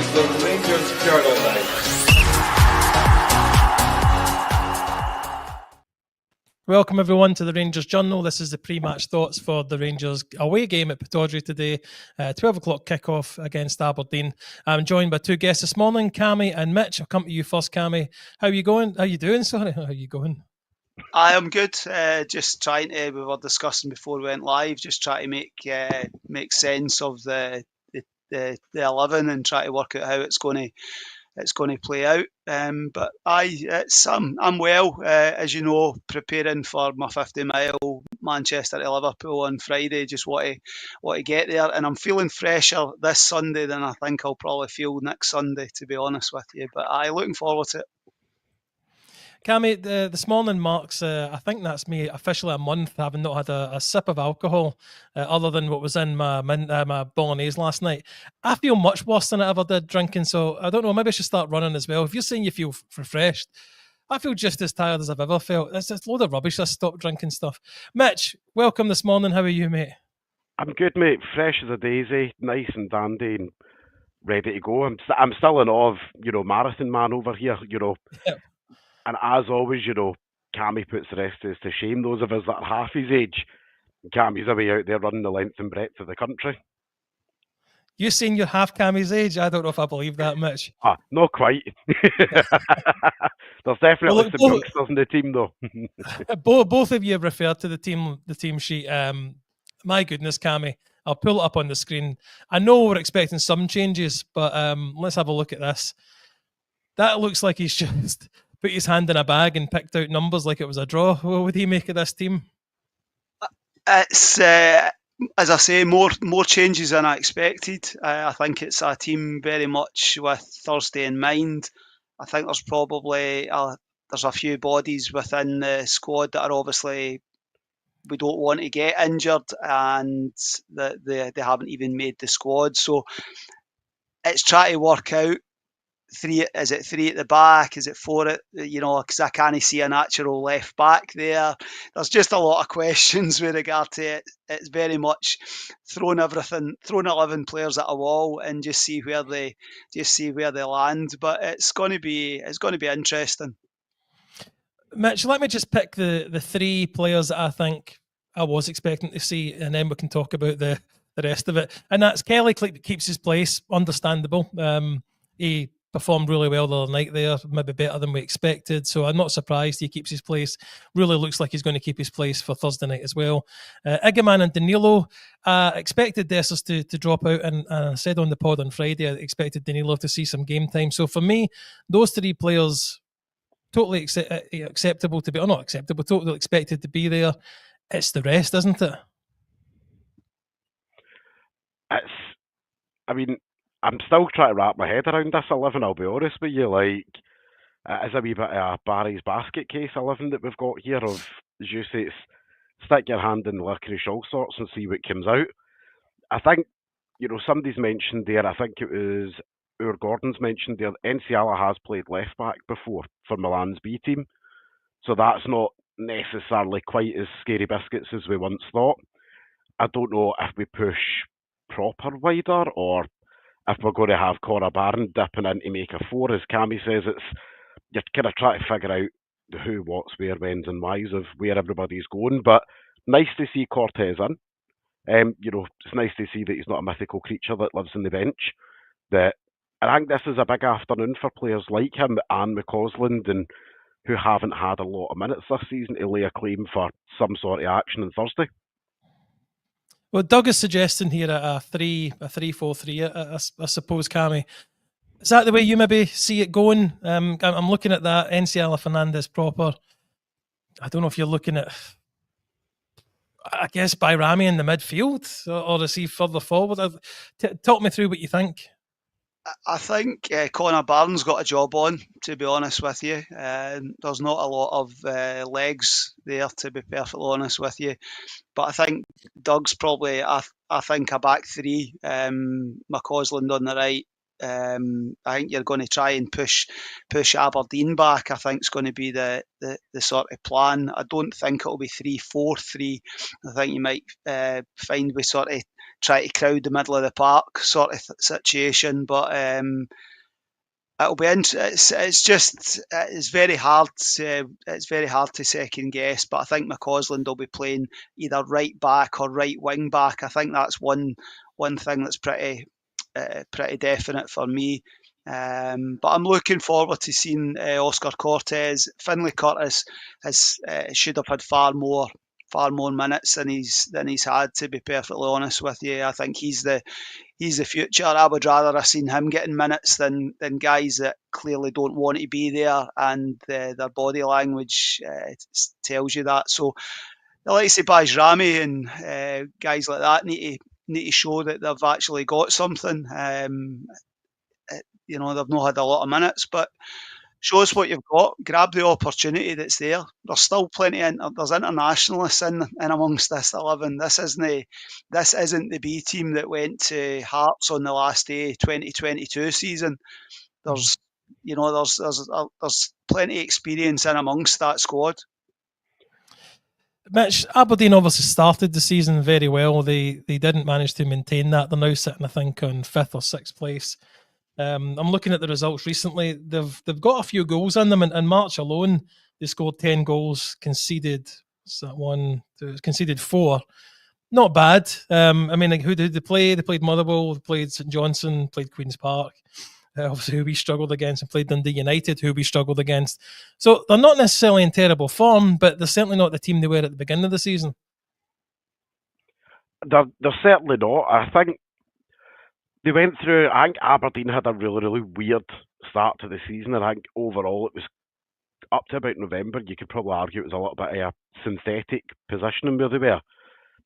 It's the Rangers Journal now. Welcome everyone to the Rangers Journal. This is the pre-match thoughts for the Rangers away game at Pittodrie today. 12 o'clock kickoff against Aberdeen. I'm joined by two guests this morning, Cammy and Mitch. I'll come to you first, Cammy. How are you going? How are you doing? Sorry, how are you going? I am good. Just trying to, we were discussing before we went live, just try to make sense of the 11 and try to work out how it's going to play out. But I'm well, as you know, preparing for my 50-mile Manchester to Liverpool on Friday. Just want to get there, and I'm feeling fresher this Sunday than I think I'll probably feel next Sunday, to be honest with you. But I'm looking forward to it. Cammy, this morning marks, I think that's me officially a month having not had a sip of alcohol other than what was in my bolognese last night. I feel much worse than I ever did drinking, so I don't know, maybe I should start running as well. If you're saying you feel refreshed, I feel just as tired as I've ever felt. It's a load of rubbish, this stop drinking stuff. Mitch, welcome this morning. How are you, mate? I'm good, mate. Fresh as a daisy, nice and dandy and ready to go. I'm still in awe of, Marathon Man over here, Yep. And as always, Cammy puts the rest of us to shame. Those of us that are half his age, Cammy's away out there running the length and breadth of the country. You saying you're half Cammy's age? I don't know if I believe that, Mitch. Not quite. There's definitely some youngsters in the team, though. Both of you have referred to the team sheet. My goodness, Cammy, I'll pull it up on the screen. I know we're expecting some changes, but let's have a look at this. That looks like he's just put his hand in a bag and picked out numbers like it was a draw. What would he make of this team? It's as I say, more changes than I expected. I think it's a team very much with Thursday in mind. I think there's probably there's a few bodies within the squad that are obviously we don't want to get injured, and that they haven't even made the squad. So it's trying to work out. Is it three at the back? Is it four at, because I can't see a natural left back there. There's just a lot of questions with regard to it. It's very much throwing 11 players at a wall and just see where they land. But it's going to be interesting. Mitch, let me just pick the three players that I think I was expecting to see, and then we can talk about the rest of it. And that's Kelly keeps his place, understandable. He performed really well the other night there, maybe better than we expected. So I'm not surprised he keeps his place. Really looks like he's going to keep his place for Thursday night as well. Igaman and Danilo, expected Dessers to drop out, and I said on the pod on Friday I expected Danilo to see some game time. So for me, those three players, totally acceptable to be, or not acceptable, totally expected to be there. It's the rest, isn't it? I'm still trying to wrap my head around this 11, I'll be honest with you. It's a wee bit of a Barry's basket case 11 that we've got here of, as you say, it's stick your hand in the licorice all sorts and see what comes out. I think, somebody's mentioned there, I think it was Gordon's mentioned there, Enciala has played left back before for Milan's B team. So that's not necessarily quite as scary biscuits as we once thought. I don't know if we push proper wider or if we're going to have Connor Barron dipping in to make a four. As Cammy says, you're kind of trying to figure out the who, what's, where, whens and whys of where everybody's going. But nice to see Cortez in. It's nice to see that he's not a mythical creature that lives on the bench. And I think this is a big afternoon for players like him and McCausland, and who haven't had a lot of minutes this season, to lay a claim for some sort of action on Thursday. Well, Doug is suggesting here a 3-4-3, I suppose, Cammy. Is that the way you maybe see it going? I'm looking at that, Enciala, Fernandez proper. I don't know if you're looking at, I guess, Bayrami in the midfield, or is he further forward? Talk me through what you think. I think Connor Barron's got a job on, to be honest with you. There's not a lot of legs there, to be perfectly honest with you. But I think Doug's probably, I think, a back three. McCausland on the right. I think you're going to try and push Aberdeen back. I think it's going to be the sort of plan. I don't think it'll be 3-4-3. I think you might find we sort of try to crowd the middle of the park sort of situation. But it'll be it's very hard. It's very hard to second guess. But I think McCausland will be playing either right back or right wing back. I think that's one thing that's pretty definite for me. But I'm looking forward to seeing Oscar Cortez. Finlay Curtis should have had far more minutes than he's had. To be perfectly honest with you, I think he's the future. I would rather have seen him getting minutes than guys that clearly don't want to be there, and their body language tells you that. So the likes of Bajrami and guys like that need to show that they've actually got something. They've not had a lot of minutes, but show us what you've got. Grab the opportunity that's there. There's still plenty. There's internationalists in amongst this 11. This isn't the B team that went to Hearts on the last day 2022 season. There's plenty of experience in amongst that squad. Mitch, Aberdeen obviously started the season very well. They didn't manage to maintain that. They're now sitting, I think, on 5th or 6th place. I'm looking at the results recently. They've got a few goals in them. In March alone, they scored 10 goals, conceded conceded 4. Not bad. Who did they play? They played Motherwell, they played St Johnstone, played Queen's Park. Obviously, who we struggled against, and played Dundee United, who we struggled against. So they're not necessarily in terrible form, but they're certainly not the team they were at the beginning of the season. They're certainly not. I think they went through. I think Aberdeen had a really, really weird start to the season, and I think overall it was up to about November. You could probably argue it was a little bit of a synthetic positioning where they were.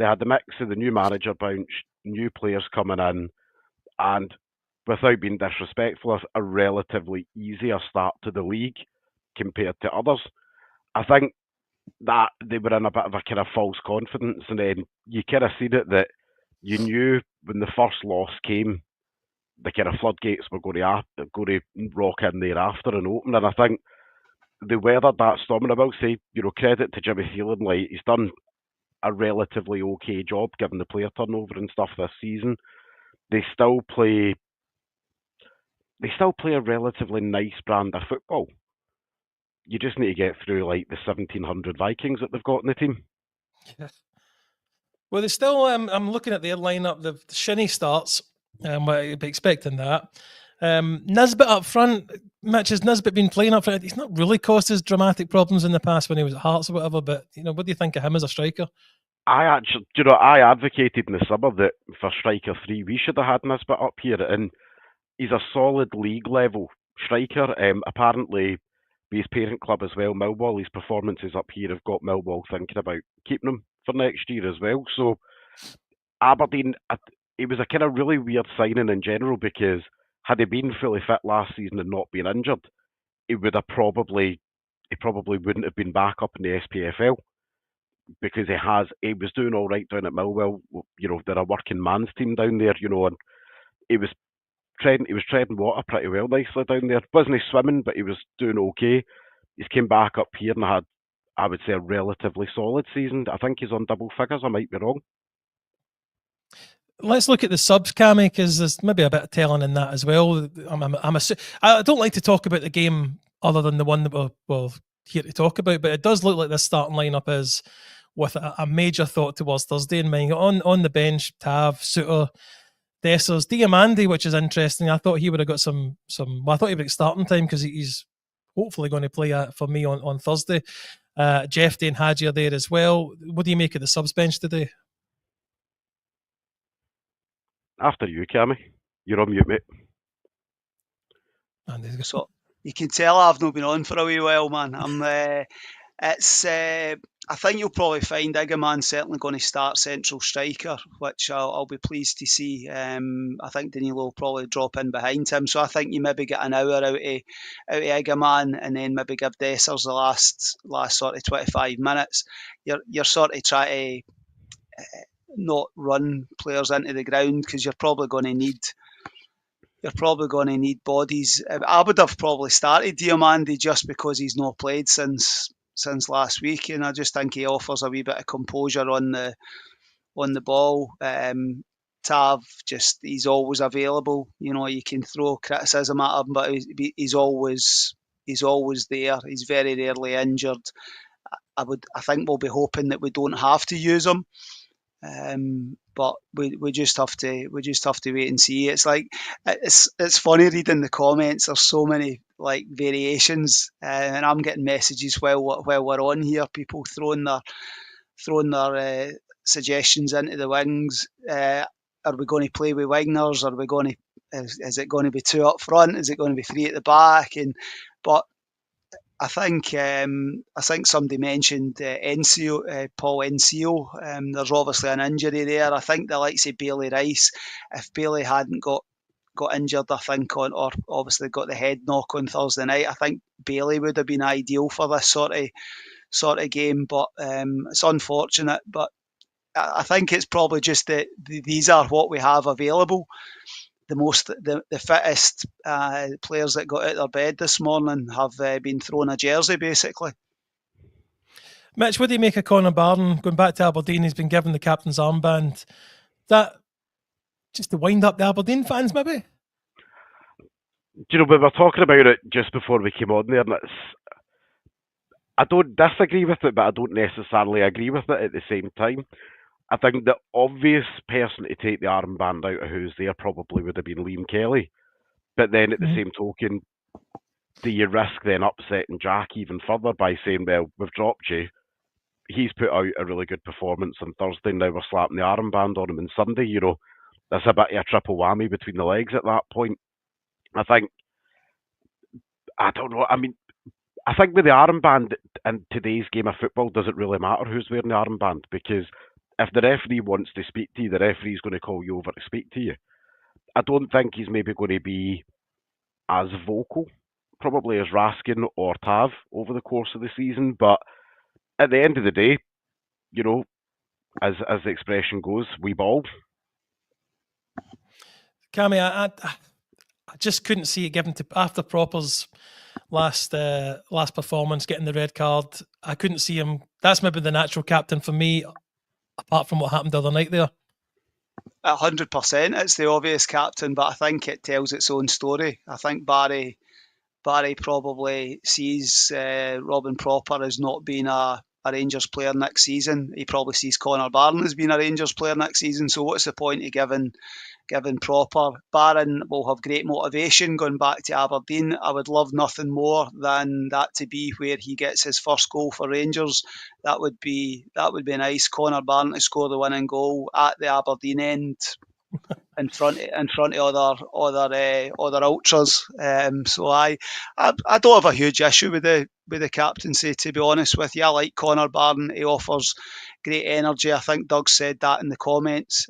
They had the mix of the new manager bounce, new players coming in, and without being disrespectful, a relatively easier start to the league compared to others. I think that they were in a bit of a kind of false confidence, and then you kind of seen it that you knew when the first loss came, the kind of floodgates were going to rock in thereafter and open, and I think they weathered that storm. And I will say, credit to Jimmy Thielen, like he's done a relatively okay job given the player turnover and stuff this season. They still play a relatively nice brand of football. You just need to get through like the 1,700 Vikings that they've got in the team. Yeah. Well, they still. I'm looking at their lineup. The Shinnie starts. I'd be expecting that. Nisbet up front. Mitch, has Nisbet been playing up front? He's not really caused us dramatic problems in the past when he was at Hearts or whatever. But what do you think of him as a striker? I advocated in the summer that for striker 3 we should have had Nisbet up here, and he's a solid league level striker. Apparently, by his parent club as well, Millwall, his performances up here have got Millwall thinking about keeping him for next year as well. So Aberdeen, it was a kind of really weird signing in general, because had he been fully fit last season and not been injured, he probably wouldn't have been back up in the SPFL, because he was doing all right down at Millwall. They're a working man's team down there, and he was treading water pretty well nicely down there. Wasn't he swimming, but he was doing okay. He's came back up here and had, I would say, a relatively solid season. I think he's on double figures. I might be wrong. Let's look at the subs, Cammy, because there's maybe a bit of telling in that as well. I don't like to talk about the game other than the one that we're here to talk about, but it does look like this starting lineup is with a major thought towards Thursday in mind. On the bench, Tav, Suter, Dessers, Diamandi, which is interesting. I thought he would have got some. I thought he would get starting time because he's hopefully going to play for me on Thursday. Jeff Day and Hadji are there as well. What do you make of the subs bench today? After you, Cammy. You're on mute, mate. So you can tell I've not been on for a wee while, man. I think you'll probably find Igaman's certainly going to start central striker, which I'll be pleased to see. I think Danilo will probably drop in behind him, so I think you maybe get an hour out of Igaman, and then maybe give Dessers the last sort of 25 minutes. You're sort of trying to not run players into the ground, because you're probably going to need bodies. I would have probably started Diamandi just because he's not played since last week, and I just think he offers a wee bit of composure on the ball. Tav, he's always available. You know, you can throw criticism at him, but he's always there. He's very rarely injured. I think we'll be hoping that we don't have to use him. But we just have to wait and see. It's like it's funny reading the comments. There's so many like variations, and I'm getting messages while we're on here. People throwing their suggestions into the wings. Are we going to play with wingers? Are we going to? Is it going to be 2 up front? Is it going to be 3 at the back? But I think somebody mentioned Paul Ensio. There's obviously an injury there. I think the likes of Bailey Rice, if Bailey hadn't got injured, I think, or obviously got the head knock on Thursday night, I think Bailey would have been ideal for this sort of game. But it's unfortunate. But I think it's probably just that these are what we have available. The fittest players that got out of their bed this morning have been thrown a jersey, basically. Mitch, what do you make of Connor Barron going back to Aberdeen? He's been given the captain's armband. That just to wind up the Aberdeen fans, maybe? You know, we were talking about it just before we came on there, and I don't disagree with it, but I don't necessarily agree with it at the same time. I think the obvious person to take the armband out of who's there probably would have been Liam Kelly. But then at the same token, do you risk then upsetting Jack even further by saying, well, we've dropped you. He's put out a really good performance on Thursday, now we're slapping the armband on him on Sunday. You know, that's a bit of a triple whammy between the legs at that point. I think with the armband in today's game of football, does it really matter who's wearing the armband? Because if the referee wants to speak to you, the referee's going to call you over to speak to you. I don't think he's maybe going to be as vocal, probably as Raskin or Tav over the course of the season. But at the end of the day, you know, as the expression goes, we ball. Cammy, I just couldn't see it given to after Proper's last performance, getting the red card. I couldn't see him. That's maybe the natural captain for me, apart from what happened the other night there. 100%, it's the obvious captain, but I think it tells its own story. I think Barry probably sees Robin Proper as not being a Rangers player next season. He probably sees Connor Barron as being a Rangers player next season. So what's the point of giving Proper? Barron will have great motivation going back to Aberdeen. I would love nothing more than that to be where he gets his first goal for Rangers. That would be nice. Connor Barron to score the winning goal at the Aberdeen end. In front of other ultras, so I don't have a huge issue with the captaincy, to be honest with you. I like Connor Barron. He offers great energy. I think Doug said that in the comments.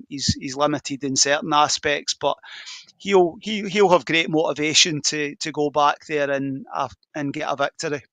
He's limited in certain aspects, but he'll have great motivation to go back there and get a victory.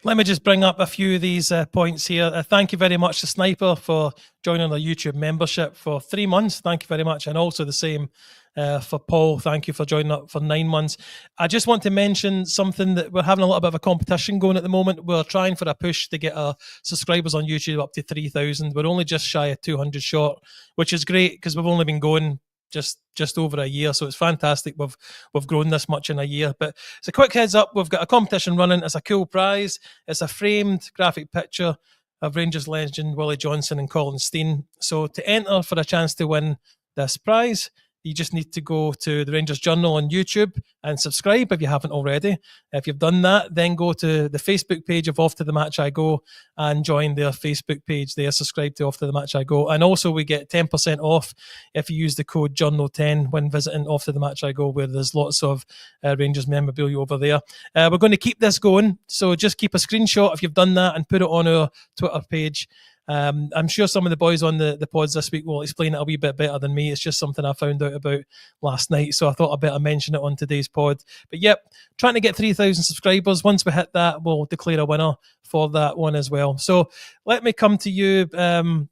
Let me just bring up a few of these points here. Thank you very much to Sniper for joining our YouTube membership for 3 months. Thank you very much. And also the same for Paul. Thank you for joining up for 9 months. I just want to mention something that we're having a little bit of a competition going at the moment. We're trying for a push to get our subscribers on YouTube up to 3,000. We're only just shy of 200 short, which is great because we've only been going just over a year, so it's fantastic we've grown this much in a year. But it's a quick heads up, we've got a competition running. It's a cool prize. It's a framed graphic picture of Rangers legend Willie Johnson and Colin Steen. So to enter for a chance to win this prize, you just need to go to the Rangers Journal on YouTube and subscribe if you haven't already. If you've done that, then go to the Facebook page of Off to the Match I Go and join their Facebook page there. Subscribe to Off to the Match I Go. And also we get 10% off if you use the code Journal10 when visiting Off to the Match I Go, where there's lots of Rangers memorabilia over there. We're going to keep this going, so just keep a screenshot if you've done that and put it on our Twitter page. I'm sure some of the boys on the pods this week will explain it a wee bit better than me. It's just something I found out about last night, so I thought I'd better mention it on today's pod. But yep, trying to get 3,000 subscribers. Once we hit that, we'll declare a winner for that one as well. So let me come to you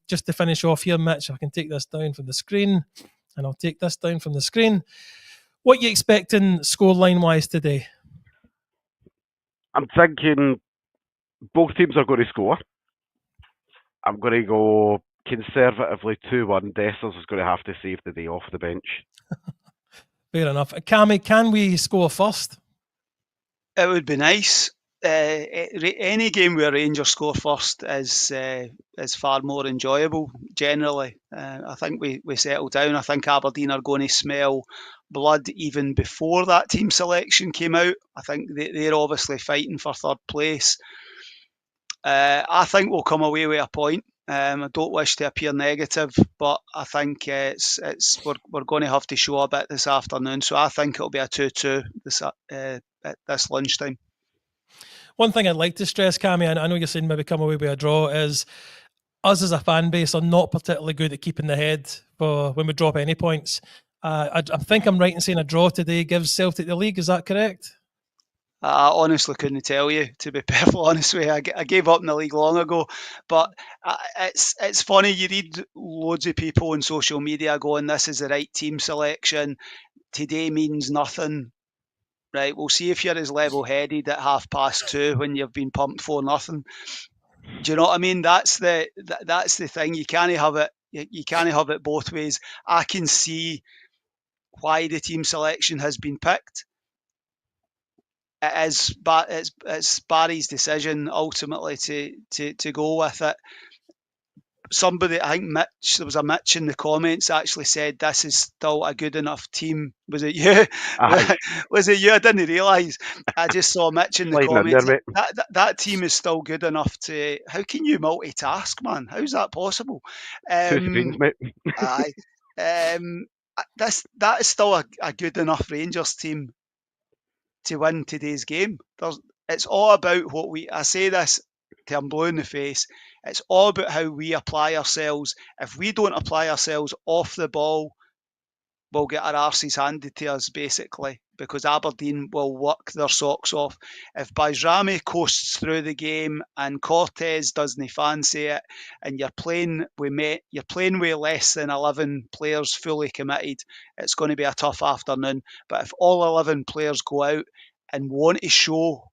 just to finish off here, Mitch. I can take this down from the screen, and I'll take this down from the screen. What are you expecting scoreline-wise today? I'm thinking both teams are going to score. I'm going to go conservatively 2-1. Dessers is going to have to save the day off the bench. Fair enough. Cammy, can we score first? It would be nice. Any game where Rangers score first is far more enjoyable. Generally, I think we settle down. I think Aberdeen are going to smell blood even before that team selection came out. I think they're obviously fighting for third place. I think we'll come away with a point. I don't wish to appear negative, but I think we're going to have to show a bit this afternoon. So I think it'll be a 2-2 at this lunchtime. One thing I'd like to stress, Cammy, and I know you're saying maybe come away with a draw, is us as a fan base are not particularly good at keeping the head for when we drop any points. I think I'm right in saying a draw today gives Celtic the league. Is that correct? I honestly couldn't tell you, to be perfectly honest with you. I gave up in the league long ago, but it's funny. You read loads of people on social media going, "This is the right team selection. Today means nothing." Right? We'll see if you're as level-headed at 2:30 when you've been pumped 4-0. Do you know what I mean? That's the thing. You can't have it. You can't have it both ways. I can see why the team selection has been picked. It's Barry's decision ultimately to go with it. Somebody, I think Mitch, there was a Mitch in the comments actually said this is still a good enough team. Was it you? Was it you? I didn't realise. I just saw Mitch in the comments. That team is still good enough to. How can you multitask, man? How's that possible? 2 screens, mate. Aye. That is still a good enough Rangers team to win today's game. It's all about I say this till I'm blue in the face. It's all about how we apply ourselves. If we don't apply ourselves off the ball, we'll get our arses handed to us, basically, because Aberdeen will work their socks off. If Bajrami coasts through the game and Cortez doesn't fancy it, and you're playing with less than 11 players fully committed, it's going to be a tough afternoon. But if all 11 players go out and want to show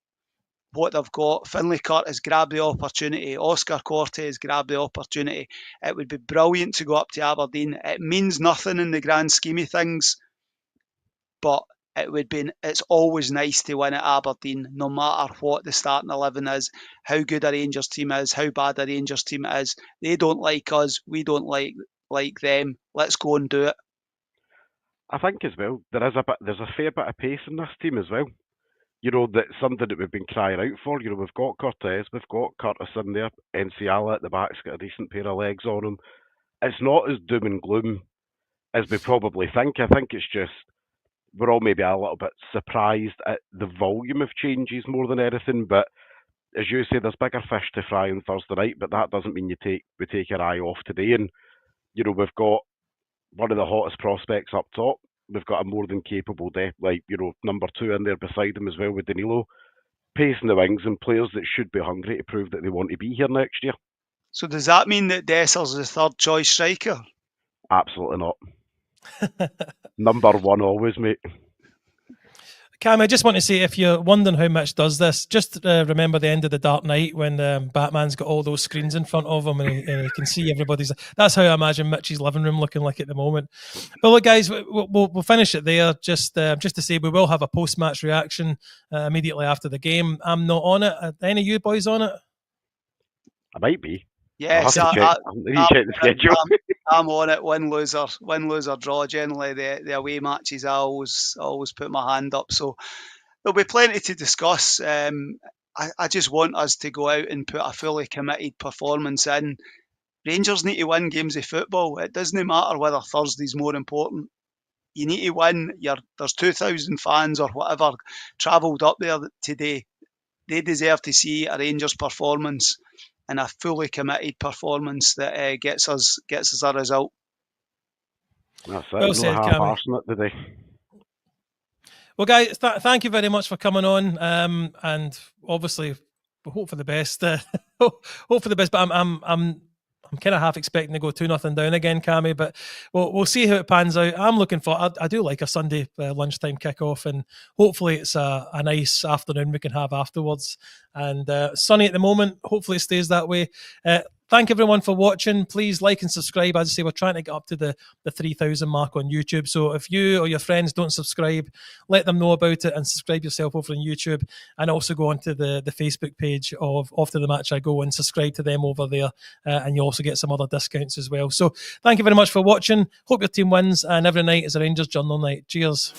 what they've got, Finlay Curtis grabbed the opportunity, Oscar Cortez grabbed the opportunity, it would be brilliant to go up to Aberdeen. It means nothing in the grand scheme of things, but it's always nice to win at Aberdeen, no matter what the starting 11 is, how good a Rangers team is, how bad a Rangers team is. They don't like us, we don't like them. Let's go and do it. I think as well, there's a fair bit of pace in this team as well. You know, that's something that we've been crying out for. You know, we've got Cortez, we've got Curtis in there, Enciala at the back's got a decent pair of legs on him. It's not as doom and gloom as we probably think. I think it's just, we're all maybe a little bit surprised at the volume of changes more than anything, but as you say, there's bigger fish to fry on Thursday night, but that doesn't mean we take our eye off today. And, you know, we've got one of the hottest prospects up top. We've got a more than capable number 2 in there beside him as well with Danilo. Pace in the wings and players that should be hungry to prove that they want to be here next year. So does that mean that Dessers is the third choice striker? Absolutely not. Number 1 always, mate. Cam, I just want to say, if you're wondering how Mitch does this, just remember the end of The Dark Knight when Batman's got all those screens in front of him and he can see everybody's. That's how I imagine Mitch's living room looking like at the moment. But look, guys, we'll finish it there. Just to say, we will have a post-match reaction immediately after the game. I'm not on it. Are any of you boys on it? I might be. Yes, I need to check the schedule. I'm on it. Win, lose or draw. Generally, the away matches, I always put my hand up. So there'll be plenty to discuss. I just want us to go out and put a fully committed performance in. Rangers need to win games of football. It doesn't matter whether Thursday's more important. You need to win. There's 2,000 fans or whatever travelled up there today. They deserve to see a Rangers performance and a fully committed performance that gets us a result. That's it. Well said, Cammy. Today. Well, guys, thank you very much for coming on. And obviously, we hope for the best. Hope for the best. But I'm kind of half expecting to go 2-0 down again, Cammy. But we'll see how it pans out. I'm looking for. I do like a Sunday lunchtime kickoff, and hopefully it's a nice afternoon we can have afterwards. And sunny at the moment. Hopefully it stays that way. thank everyone for watching. Please like and subscribe. As I say, we're trying to get up to the 3,000 mark on YouTube. So if you or your friends don't subscribe, let them know about it and subscribe yourself over on YouTube. And also go onto the Facebook page of After the Match I Go and subscribe to them over there. And you also get some other discounts as well. So thank you very much for watching. Hope your team wins. And every night is a Rangers Journal night. Cheers.